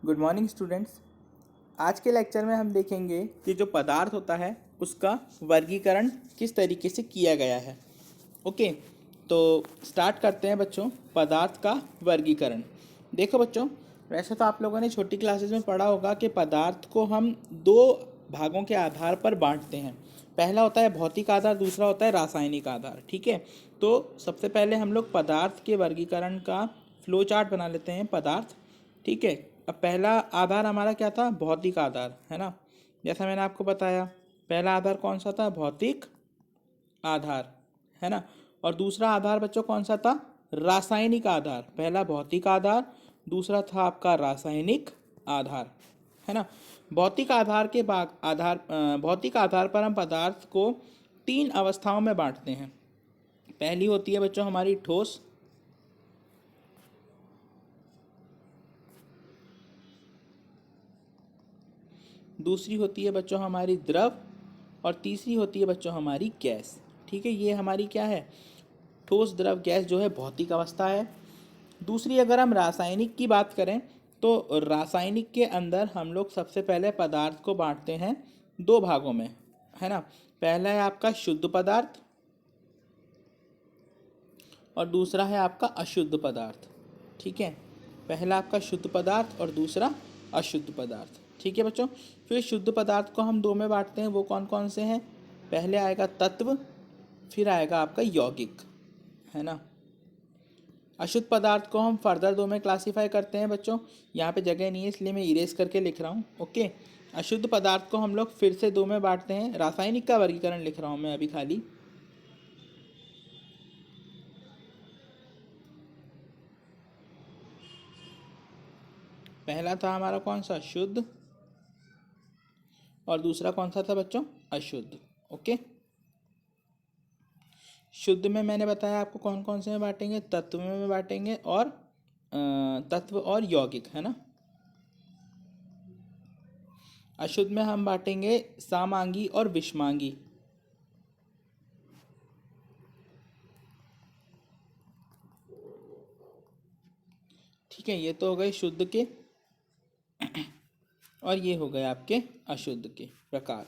Good morning students. आज के lecture में हम देखेंगे कि जो पदार्थ होता है उसका वर्गीकरण किस तरीके से किया गया है। ओके, तो स्टार्ट करते हैं बच्चों पदार्थ का वर्गीकरण। देखो बच्चों, वैसे तो आप लोगों ने छोटी क्लासेस में पढ़ा होगा कि पदार्थ को हम दो भागों के आधार पर बांटते हैं। पहला होता है भौतिक आधार, दूसरा होता है रासायनिक आधार। ठीक है, तो सबसे पहले हम लोग पदार्थ के वर्गीकरण का फ्लो चार्ट बना लेते हैं। पदार्थ, ठीक है। अब पहला आधार हमारा क्या था? भौतिक आधार, है ना। जैसा मैंने आपको बताया, पहला आधार कौन सा था? भौतिक आधार, है ना। और दूसरा आधार बच्चों कौन सा था? रासायनिक आधार। पहला भौतिक आधार, दूसरा था आपका रासायनिक आधार, है ना। भौतिक आधार के बाद भौतिक आधार पर हम पदार्थ को तीन अवस्थाओं में बांटते हैं। पहली होती है बच्चों हमारी ठोस, दूसरी होती है बच्चों हमारी द्रव, और तीसरी होती है बच्चों हमारी गैस। ठीक है, ये हमारी क्या है? ठोस, द्रव, गैस जो है भौतिक अवस्था है। दूसरी अगर हम रासायनिक की बात करें तो रासायनिक के अंदर हम लोग सबसे पहले पदार्थ को बांटते हैं दो भागों में, है ना। पहला है आपका शुद्ध पदार्थ और दूसरा है आपका अशुद्ध पदार्थ। ठीक है, पहला आपका शुद्ध पदार्थ और दूसरा अशुद्ध पदार्थ। ठीक है बच्चों, फिर शुद्ध पदार्थ को हम दो में बांटते हैं। वो कौन कौन से हैं? पहले आएगा तत्व, फिर आएगा आपका यौगिक, है ना। अशुद्ध पदार्थ को हम फर्दर दो में क्लासीफाई करते हैं बच्चों। यहाँ पे जगह नहीं है इसलिए मैं इरेज करके लिख रहा हूँ। ओके, अशुद्ध पदार्थ को हम लोग फिर से दो में बांटते हैं। रासायनिक का वर्गीकरण लिख रहा हूँ मैं अभी खाली। पहला था हमारा कौन सा? शुद्ध, और दूसरा कौन सा था बच्चों? अशुद्ध। ओके, शुद्ध में मैंने बताया आपको कौन कौन से में बांटेंगे, तत्व में बांटेंगे और तत्व और यौगिक, है ना। अशुद्ध में हम बांटेंगे सामांगी और विषमांगी। ठीक है, ये तो हो गए शुद्ध के, और ये हो गए आपके अशुद्ध के प्रकार।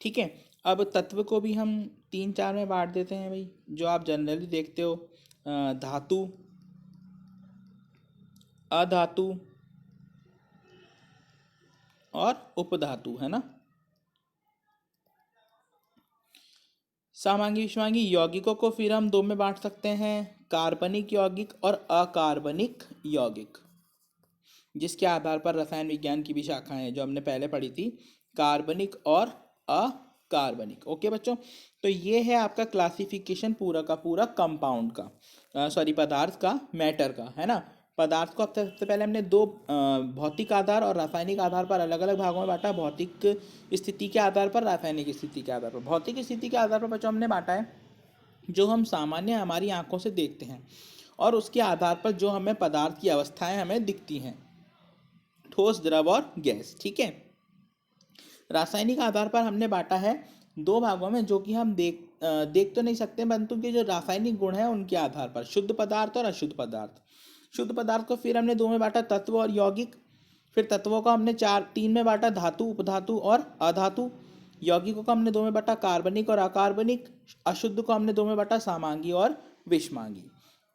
ठीक है, अब तत्व को भी हम तीन चार में बांट देते हैं भाई, जो आप जनरली देखते हो। धातु, अधातु और उपधातु, है ना। सामांगी विषमांगी यौगिकों को फिर हम दो में बांट सकते हैं, कार्बनिक यौगिक और अकार्बनिक यौगिक, जिसके आधार पर रसायन विज्ञान की भी शाखाएं हैं जो हमने पहले पढ़ी थी, कार्बनिक और अकार्बनिक। ओके बच्चों, तो ये है आपका क्लासिफिकेशन पूरा का पूरा कंपाउंड का, सॉरी पदार्थ का, मैटर का, है ना। पदार्थ को अब सबसे पहले हमने दो भौतिक आधार और रासायनिक आधार पर अलग अलग भागों में बांटा। भौतिक स्थिति के आधार पर, रासायनिक स्थिति के आधार पर। भौतिक स्थिति के आधार पर बच्चों हमने बांटा है जो हम सामान्य हमारी आंखों से देखते हैं, और उसके आधार पर जो हमें पदार्थ की अवस्थाएं हमें दिखती हैं, ठोस, द्रव और गैस। ठीक है, रासायनिक आधार पर हमने बांटा है दो भागों में, जो कि हम देख तो नहीं सकते, परंतु के जो रासायनिक गुण है उनके आधार पर, शुद्ध पदार्थ और अशुद्ध पदार्थ। शुद्ध पदार्थ को फिर हमने दो में बांटा, तत्व और यौगिक। फिर तत्वों को हमने तीन में बांटा, धातु, उपधातु और अधातु। यौगिकों को हमने दो में बांटा, कार्बनिक और अकार्बनिक। अशुद्ध को हमने दो में बांटा, सामांगी और विषमांगी।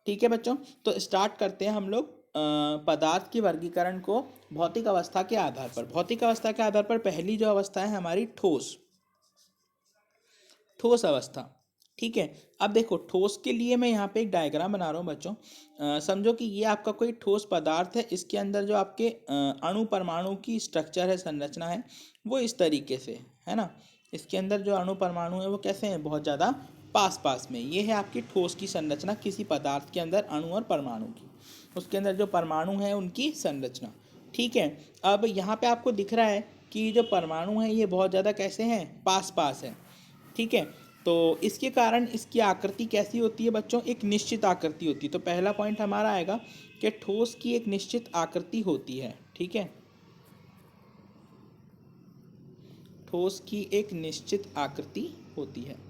ठीक है बच्चों, तो स्टार्ट करते हैं हम लोग पदार्थ के वर्गीकरण को भौतिक अवस्था के आधार पर। भौतिक अवस्था के आधार पर पहली जो अवस्था है हमारी ठोस, ठोस अवस्था। ठीक है, अब देखो ठोस के लिए मैं यहाँ पे एक डायग्राम बना रहा हूँ बच्चों। समझो कि ये आपका कोई ठोस पदार्थ है, इसके अंदर जो आपके अणु परमाणु की स्ट्रक्चर है, संरचना है, वो इस तरीके से है ना। इसके अंदर जो अणु परमाणु है वो कैसे हैं? बहुत ज़्यादा पास पास में। ये है आपकी ठोस की संरचना किसी पदार्थ के अंदर, अणु और परमाणु की, उसके अंदर जो परमाणु है उनकी संरचना। ठीक है, अब यहाँ पे आपको दिख रहा है कि जो परमाणु है ये बहुत ज़्यादा कैसे हैं? पास पास है। ठीक है, तो इसके कारण इसकी आकृति कैसी होती है बच्चों? एक निश्चित आकृति होती है। तो पहला पॉइंट हमारा आएगा कि ठोस की एक निश्चित आकृति होती है। ठीक है, ठोस की एक निश्चित आकृति होती है।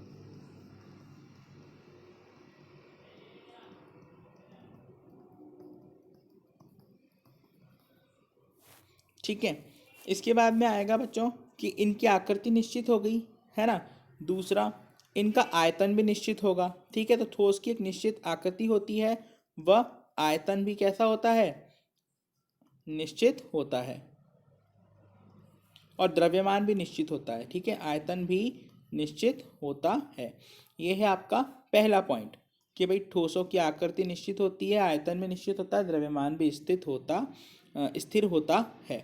ठीक है। इसके बाद में आएगा बच्चों कि इनकी आकृति निश्चित हो गई, है ना। दूसरा, इनका आयतन भी निश्चित होगा, ठीक है। तो ठोस की एक निश्चित आकृति होती है, वह आयतन भी कैसा होता है, निश्चित होता है, और द्रव्यमान भी निश्चित होता है, ठीक है। आयतन भी निश्चित होता है। ये है आपका पहला पॉइंट कि भाई ठोसों की आकृति निश्चित होती है, आयतन भी निश्चित होता है, द्रव्यमान भी स्थिर होता है।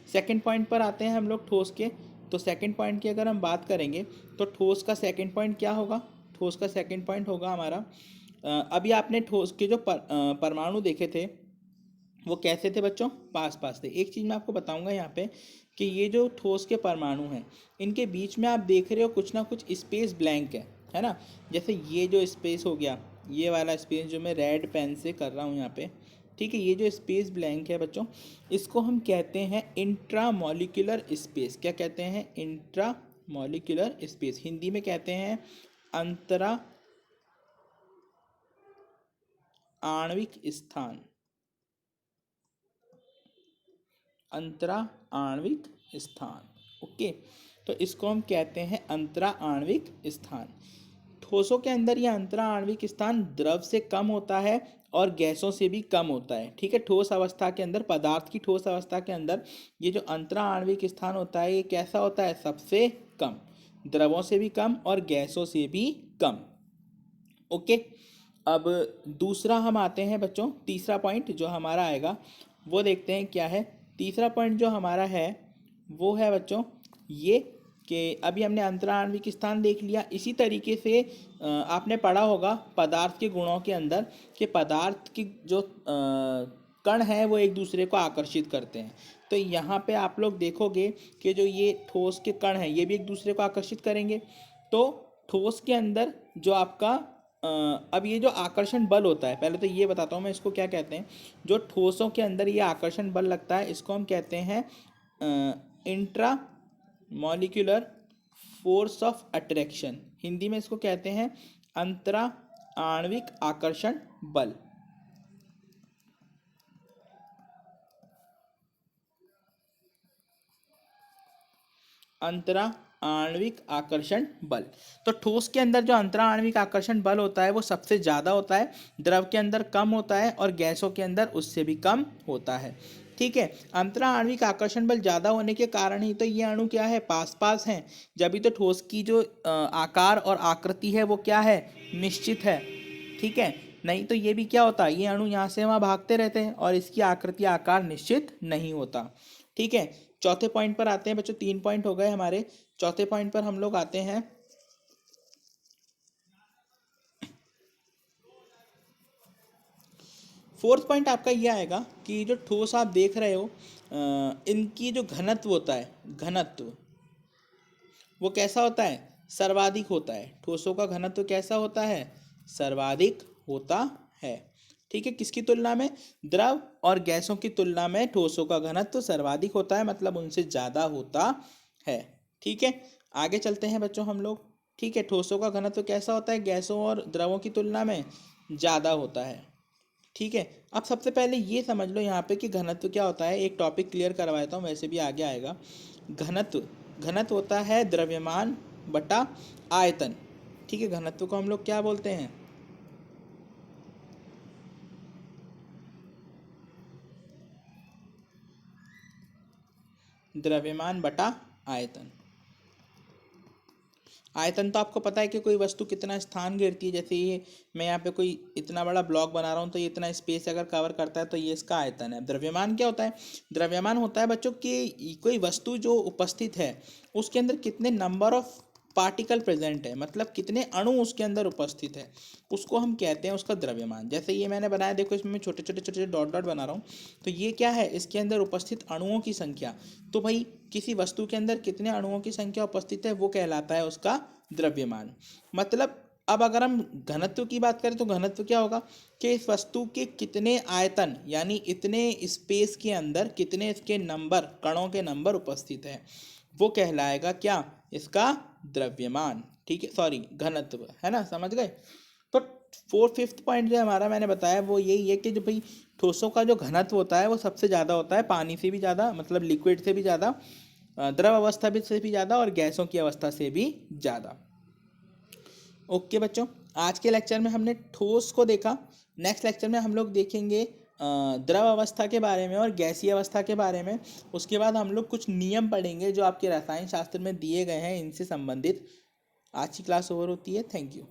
सेकंड पॉइंट पर आते हैं हम लोग ठोस के। तो सेकंड पॉइंट की अगर हम बात करेंगे तो ठोस का सेकंड पॉइंट क्या होगा, ठोस का सेकंड पॉइंट होगा हमारा, अभी आपने ठोस के जो परमाणु देखे थे वो कैसे थे बच्चों, पास पास थे। एक चीज़ मैं आपको बताऊंगा यहाँ पे कि ये जो ठोस के परमाणु हैं इनके बीच में आप देख रहे हो कुछ ना कुछ स्पेस ब्लैंक है ना। जैसे ये जो स्पेस हो गया, ये वाला स्पेस जो मैं रेड पेन से कर रहा हूँ यहाँ पे, ठीक है। ये जो स्पेस ब्लैंक है बच्चों, इसको हम कहते हैं इंट्रामॉलिक्यूलर स्पेस। क्या कहते हैं, इंट्रामॉलिक्यूलर स्पेस। हिंदी में कहते हैं अंतरा आणविक स्थान, अंतरा आणविक स्थान। ओके, तो इसको हम कहते हैं अंतरा आणविक स्थान। ठोसों के अंदर यह अंतरा आणविक स्थान द्रव से कम होता है और गैसों से भी कम होता है, ठीक है। ठोस अवस्था के अंदर, पदार्थ की ठोस अवस्था के अंदर ये जो अंतरा आणविक स्थान होता है ये कैसा होता है, सबसे कम, द्रवों से भी कम और गैसों से भी कम। ओके, अब दूसरा हम आते हैं बच्चों, तीसरा पॉइंट जो हमारा आएगा वो देखते हैं क्या है। तीसरा पॉइंट जो हमारा है वो है बच्चों ये कि अभी हमने अंतराण्विक स्थान देख लिया। इसी तरीके से आपने पढ़ा होगा पदार्थ के गुणों के अंदर कि पदार्थ की जो कण है वो एक दूसरे को आकर्षित करते हैं। तो यहाँ पे आप लोग देखोगे कि जो ये ठोस के कण हैं ये भी एक दूसरे को आकर्षित करेंगे। तो ठोस के अंदर जो आपका अब ये जो आकर्षण बल होता है, पहले तो ये बताता हूँ मैं इसको क्या कहते हैं। जो ठोसों के अंदर ये आकर्षण बल लगता है इसको हम कहते हैं intra molecular force of attraction. Hindi में इसको कहते हैं अंतरा आणविक आकर्षण बल। अंतरा आणविक आकर्षण बल। तो ठोस के अंदर जो अंतरा आणविक आकर्षण बल होता है वो सबसे ज़्यादा होता है, द्रव के अंदर कम होता है और गैसों के अंदर उससे भी कम होता है, ठीक है। अंतरा आणविक आकर्षण बल ज़्यादा होने के कारण ही तो ये अणु क्या है, पास पास हैं। जब भी तो ठोस की जो आकार और आकृति है वो क्या है, निश्चित है, ठीक है। नहीं तो ये भी क्या होता है, ये अणु यहाँ से वहाँ भागते रहते हैं और इसकी आकृति आकार निश्चित नहीं होता, ठीक है। चौथे पॉइंट पर आते हैं बच्चों, 3 पॉइंट हो गए हमारे। चौथे पॉइंट पर हम लोग आते हैं फोर्थ पॉइंट आपका ये आएगा कि जो ठोस आप देख रहे हो इनकी जो घनत्व होता है, घनत्व वो कैसा होता है, सर्वाधिक होता है। ठोसों का घनत्व कैसा होता है, सर्वाधिक होता है, ठीक है। किसकी तुलना में, द्रव और गैसों की तुलना में ठोसों का घनत्व सर्वाधिक होता है, मतलब उनसे ज़्यादा होता है, ठीक है। आगे चलते हैं बच्चों हम लोग, ठीक है। ठोसों का घनत्व कैसा होता है, गैसों और द्रवों की तुलना में ज़्यादा होता है, ठीक है। अब सबसे पहले ये समझ लो यहाँ पे कि घनत्व क्या होता है। एक टॉपिक क्लियर करवाता हूँ, वैसे भी आगे आएगा। घनत्व होता है द्रव्यमान बटा आयतन, ठीक है। घनत्व को हम लोग क्या बोलते हैं, द्रव्यमान बटा आयतन। आयतन तो आपको पता है कि कोई वस्तु कितना स्थान घेरती है। जैसे ये मैं यहाँ पे कोई इतना बड़ा ब्लॉक बना रहा हूँ तो ये इतना स्पेस अगर कवर करता है तो ये इसका आयतन है। द्रव्यमान क्या होता है, द्रव्यमान होता है बच्चों कि कोई वस्तु जो उपस्थित है उसके अंदर कितने नंबर ऑफ पार्टिकल प्रेजेंट है, मतलब कितने अणु उसके अंदर उपस्थित है, उसको हम कहते हैं उसका द्रव्यमान। जैसे ये मैंने बनाया, देखो इसमें मैं छोटे छोटे छोटे डॉट डॉट बना रहा हूँ, तो ये क्या है, इसके अंदर उपस्थित अणुओं की संख्या। तो भाई किसी वस्तु के अंदर कितने अणुओं की संख्या उपस्थित है वो कहलाता है उसका द्रव्यमान। मतलब अब अगर हम घनत्व की बात करें तो घनत्व क्या होगा कि इस वस्तु के कितने आयतन यानी इतने स्पेस के अंदर कितने इसके नंबर, कणों के नंबर उपस्थित है, वो कहलाएगा क्या, इसका द्रव्यमान, ठीक है, सॉरी घनत्व, है ना, समझ गए। तो फिफ्थ पॉइंट जो हमारा मैंने बताया वो यही है कि जो भाई ठोसों का जो घनत्व होता है वो सबसे ज़्यादा होता है, पानी से भी ज़्यादा, मतलब लिक्विड से भी ज़्यादा, द्रव अवस्था भी से भी ज़्यादा और गैसों की अवस्था से भी ज़्यादा। ओके बच्चों, आज के लेक्चर में हमने ठोस को देखा। नेक्स्ट लेक्चर में हम लोग देखेंगे द्रव अवस्था के बारे में और गैसीय अवस्था के बारे में। उसके बाद हम लोग कुछ नियम पढ़ेंगे जो आपके रसायन शास्त्र में दिए गए हैं, इनसे संबंधित। आज की क्लास ओवर होती है। Thank you.